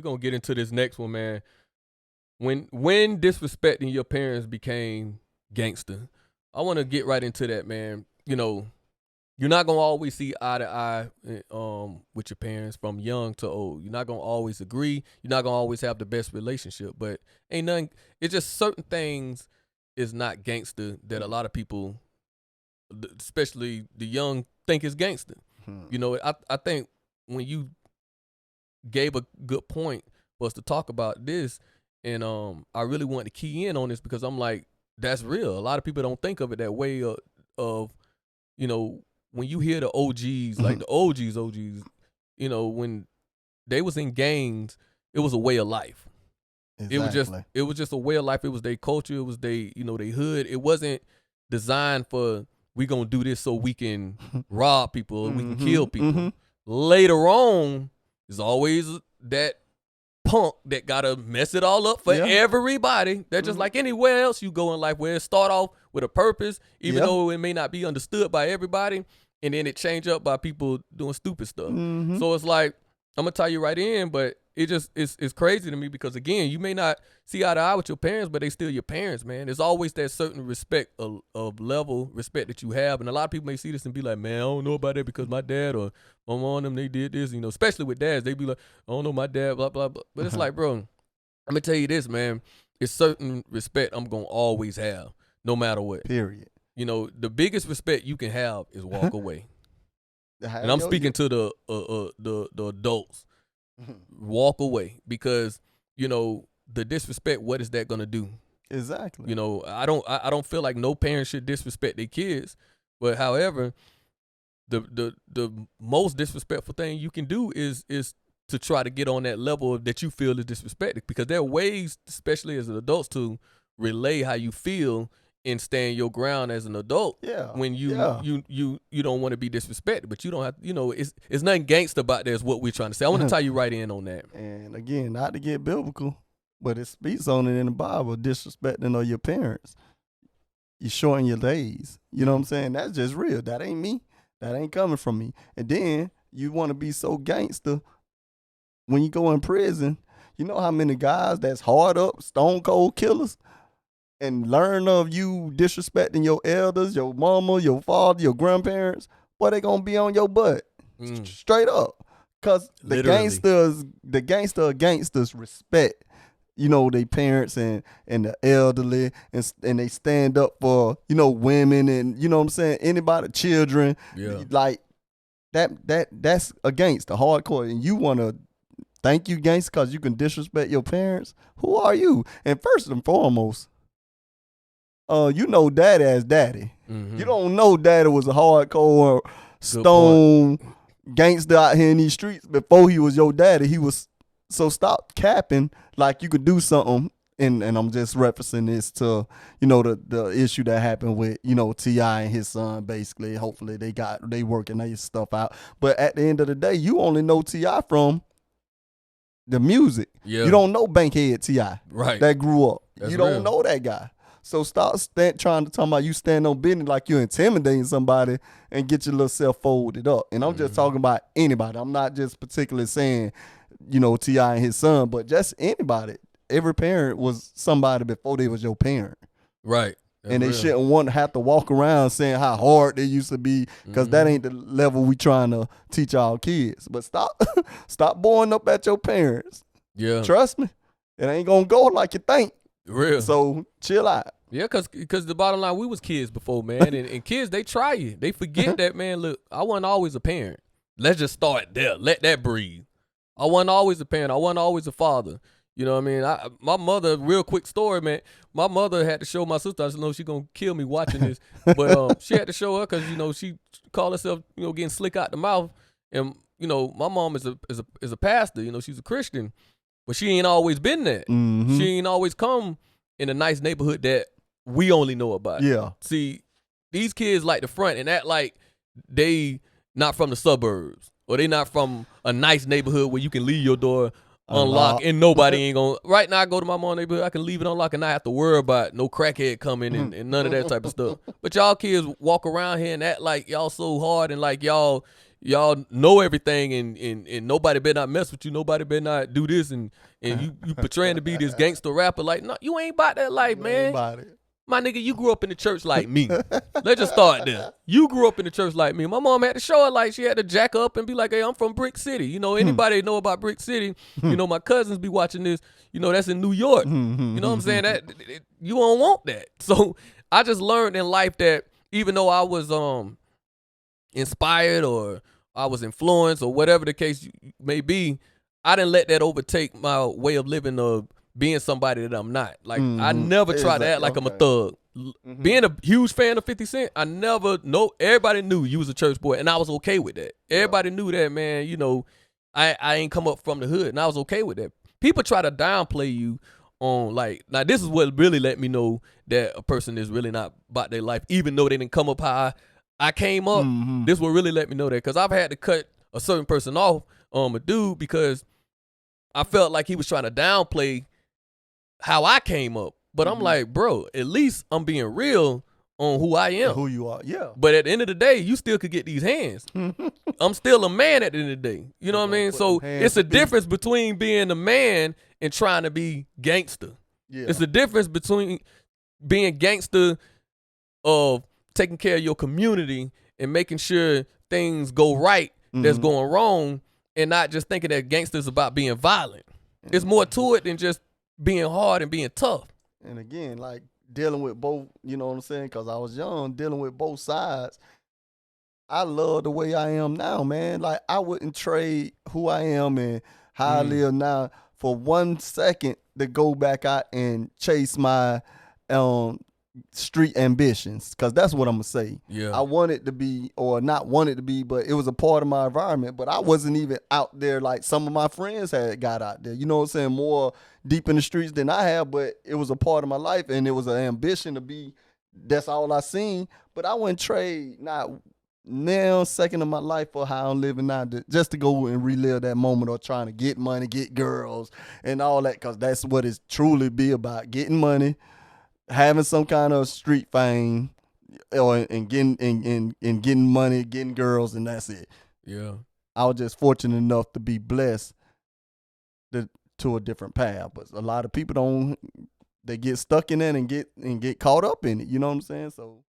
gonna get into this next one, man. When disrespecting your parents became gangster, I want to get right into that, man. You know, you're not gonna always see eye to eye with your parents from young to old. You're not gonna always agree. You're not gonna always have the best relationship. But ain't nothing. It's just certain things is not gangster that a lot of people, especially the young, think is gangster. You know, I think when you gave a good point for us to talk about this, and I really want to key in on this because I'm like, that's real. A lot of people don't think of it that way of you know, when you hear the OGs, like the OGs, you know, when they was in gangs, it was a way of life. Exactly. It was just a way of life. It was their culture. It was they hood. It wasn't designed for we gonna do this so we can rob people or we can kill people. Later on, there's always that punk that gotta mess it all up for everybody. They're just like anywhere else you go in life, where it start off with a purpose, even though it may not be understood by everybody, and then it change up by people doing stupid stuff. So it's like, I'm gonna tie you right in, but it just it's crazy to me because again, you may not see eye to eye with your parents, but they still your parents, man. There's always that certain respect of level respect that you have, and a lot of people may see this and be like, man, I don't know about that because my dad or my mom them they did this, you know. Especially with dads, they be like, I don't know my dad, blah blah blah. But it's like, bro, I'm gonna tell you this, man. It's certain respect I'm gonna always have, no matter what. Period. You know, the biggest respect you can have is walk away. And I'm speaking to the adults. Walk away, because you know the disrespect. What is that gonna do? Exactly. You know, I don't feel like no parent should disrespect their kids, but however, the most disrespectful thing you can do is to try to get on that level that you feel is disrespected, because there are ways, especially as an adult, to relay how you feel and stand your ground as an adult. Yeah. When you don't want to be disrespected, but you don't have, you know, it's nothing gangster about that is what we're trying to say. I want to tie you right in on that. And again, not to get biblical, but it speaks on it in the Bible, disrespecting of your parents. You shorten your days. You know what I'm saying? That's just real. That ain't me. That ain't coming from me. And then you want to be so gangster when you go in prison. You know how many guys that's hard up, stone cold killers, and learn of you disrespecting your elders, your mama, your father, your grandparents, boy, they gonna be on your butt. Straight up. Cause the gangsters respect, you know, their parents and the elderly, and they stand up for, you know, women and, you know what I'm saying, anybody, children. Yeah. Like that's a gangster, hardcore. And you wanna thank you, gangster, cause you can disrespect your parents. Who are you? And first and foremost, you know daddy as daddy. You don't know daddy was a hardcore stone gangster out here in these streets before he was your daddy. He was, so stop capping like you could do something. And I'm just referencing this to, you know, the issue that happened with, you know, T.I. and his son. Basically, hopefully they working their stuff out. But at the end of the day, you only know T.I. from the music. Yeah. You don't know Bankhead T.I. Right. that grew up. That's you don't real. know that guy. So stop trying to talk about you stand on business like you're intimidating somebody and get your little self folded up. And I'm just talking about anybody. I'm not just particularly saying, you know, T.I. and his son, but just anybody. Every parent was somebody before they was your parent. Right. That's and they real. shouldn't want to have to walk around saying how hard they used to be, because that ain't the level we trying to teach our kids. But stop boring up at your parents. Yeah. Trust me, it ain't going to go like you think. Real. So chill out. Yeah, because the bottom line, we was kids before, man. And kids, they try you. They forget that, man, look, I wasn't always a parent. Let's just start there. Let that breathe. I wasn't always a parent. I wasn't always a father. You know what I mean? My mother, real quick story, man. My mother had to show my sister. I just know she's going to kill me watching this. But she had to show her because, you know, she called herself, you know, getting slick out the mouth. And, you know, my mom is a pastor. You know, she's a Christian. But she ain't always been that. She ain't always come in a nice neighborhood that we only know about. Yeah. See, these kids like the front and act like they not from the suburbs, or they not from a nice neighborhood where you can leave your door unlock, and nobody ain't gonna. Right now, I go to my mom neighborhood, I can leave it unlocked and not have to worry about no crackhead coming and none of that type of stuff. But y'all kids walk around here and act like y'all so hard and like y'all know everything and nobody better not mess with you. Nobody better not do this and you portraying to be this gangster rapper. Like, no, you ain't about that life, man. My nigga, you grew up in the church like me. Let's just start there. You grew up in the church like me. My mom had to show her, like, she had to jack up and be like, hey, I'm from Brick City. You know, anybody know about Brick City, you know, my cousins be watching this, you know, that's in New York. You know what I'm saying? That you don't want that. So I just learned in life that even though I was inspired or I was influenced or whatever the case may be, I didn't let that overtake my way of living or being somebody that I'm not. Like, I never tried to act like I'm a thug. Being a huge fan of 50 Cent, everybody knew you was a church boy, and I was okay with that. Everybody knew that, man, you know, I ain't come up from the hood, and I was okay with that. People try to downplay you on, like, now this is what really let me know that a person is really not about their life, even though they didn't come up how I came up. This will really let me know that, because I've had to cut a certain person off, a dude, because I felt like he was trying to downplay how I came up. But I'm like, bro, at least I'm being real on who I am. Who you are, yeah. But at the end of the day, you still could get these hands. I'm still a man at the end of the day. You know what I mean? So it's a difference between being a man and trying to be gangster. Yeah. It's a difference between being gangster of taking care of your community and making sure things go right that's going wrong, and not just thinking that gangster is about being violent. It's more to it than just being hard and being tough. And again, like, dealing with both, you know what I'm saying? Because I was young, dealing with both sides. I love the way I am now, man. Like, I wouldn't trade who I am and how I live now for 1 second to go back out and chase my street ambitions, because that's what I'm gonna say. Yeah, I wanted to be, or not wanted to be, but it was a part of my environment. But I wasn't even out there like some of my friends had got out there. You know what I'm saying? More deep in the streets than I have, but it was a part of my life, and it was an ambition to be. That's all I seen. But I wouldn't trade not now second of my life for how I'm living now, just to go and relive that moment of trying to get money, get girls, and all that, because that's what it's truly be about: getting money, having some kind of street fame, and getting money, getting girls, and that's it. Yeah, I was just fortunate enough to be blessed to a different path, but a lot of people don't. They get stuck in it and get caught up in it. You know what I'm saying? So